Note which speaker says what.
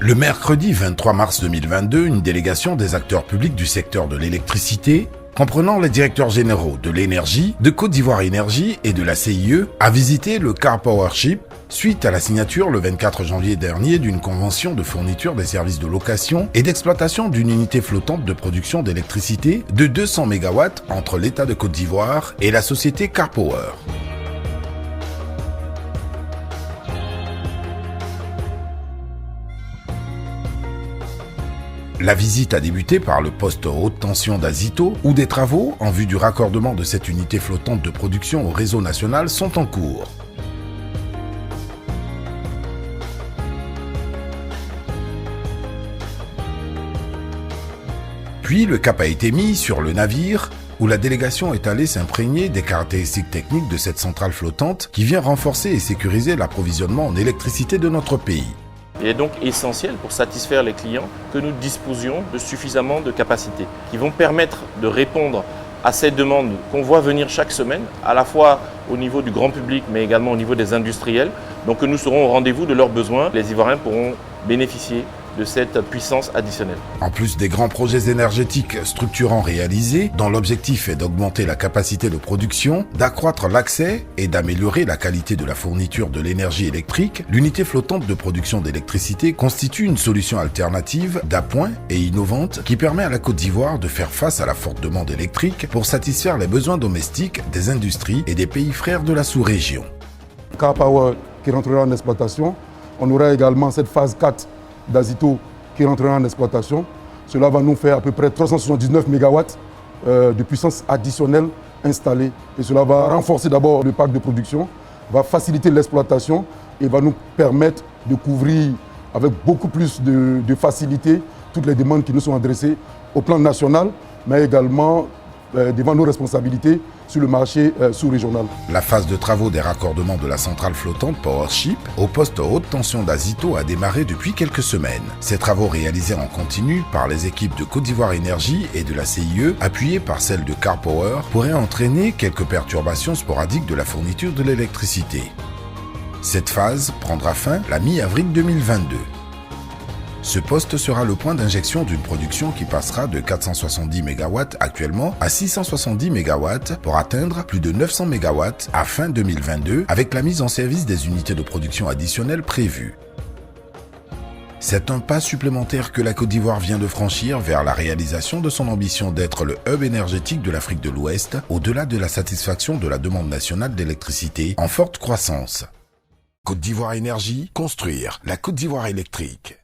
Speaker 1: Le mercredi 23 mars 2022, une délégation des acteurs publics du secteur de l'électricité, comprenant les directeurs généraux de l'énergie, de Côte d'Ivoire Énergie et de la CIE, a visité le Car Power Ship suite à la signature le 24 janvier dernier d'une convention de fourniture des services de location et d'exploitation d'une unité flottante de production d'électricité de 200 MW entre l'État de Côte d'Ivoire et la société Car Power. La visite a débuté par le poste haute tension d'Azito, où des travaux en vue du raccordement de cette unité flottante de production au réseau national sont en cours. Puis le cap a été mis sur le navire, où la délégation est allée s'imprégner des caractéristiques techniques de cette centrale flottante qui vient renforcer et sécuriser l'approvisionnement en électricité de notre pays.
Speaker 2: Il est donc essentiel pour satisfaire les clients que nous disposions de suffisamment de capacités qui vont permettre de répondre à ces demandes qu'on voit venir chaque semaine, à la fois au niveau du grand public mais également au niveau des industriels. Donc que nous serons au rendez-vous de leurs besoins. Les Ivoiriens pourront bénéficier de cette puissance additionnelle.
Speaker 1: En plus des grands projets énergétiques structurants réalisés, dont l'objectif est d'augmenter la capacité de production, d'accroître l'accès et d'améliorer la qualité de la fourniture de l'énergie électrique, l'unité flottante de production d'électricité constitue une solution alternative d'appoint et innovante qui permet à la Côte d'Ivoire de faire face à la forte demande électrique pour satisfaire les besoins domestiques des industries et des pays frères de la sous-région.
Speaker 3: Car Power qui rentrera en exploitation, on aura également cette phase 4 d'Azito qui rentrera en exploitation. Cela va nous faire à peu près 379 MW de puissance additionnelle installée. Et cela va renforcer d'abord le parc de production, va faciliter l'exploitation et va nous permettre de couvrir avec beaucoup plus de facilité toutes les demandes qui nous sont adressées au plan national, mais également devant nos responsabilités sur le marché sous-régional.
Speaker 1: La phase de travaux des raccordements de la centrale flottante Powership au poste haute tension d'Azito a démarré depuis quelques semaines. Ces travaux réalisés en continu par les équipes de Côte d'Ivoire Énergie et de la CIE, appuyées par celles de Car Power, pourraient entraîner quelques perturbations sporadiques de la fourniture de l'électricité. Cette phase prendra fin la mi-avril 2022. Ce poste sera le point d'injection d'une production qui passera de 470 MW actuellement à 670 MW pour atteindre plus de 900 MW à fin 2022 avec la mise en service des unités de production additionnelles prévues. C'est un pas supplémentaire que la Côte d'Ivoire vient de franchir vers la réalisation de son ambition d'être le hub énergétique de l'Afrique de l'Ouest, au-delà de la satisfaction de la demande nationale d'électricité en forte croissance. Côte d'Ivoire Énergie, construire la Côte d'Ivoire électrique.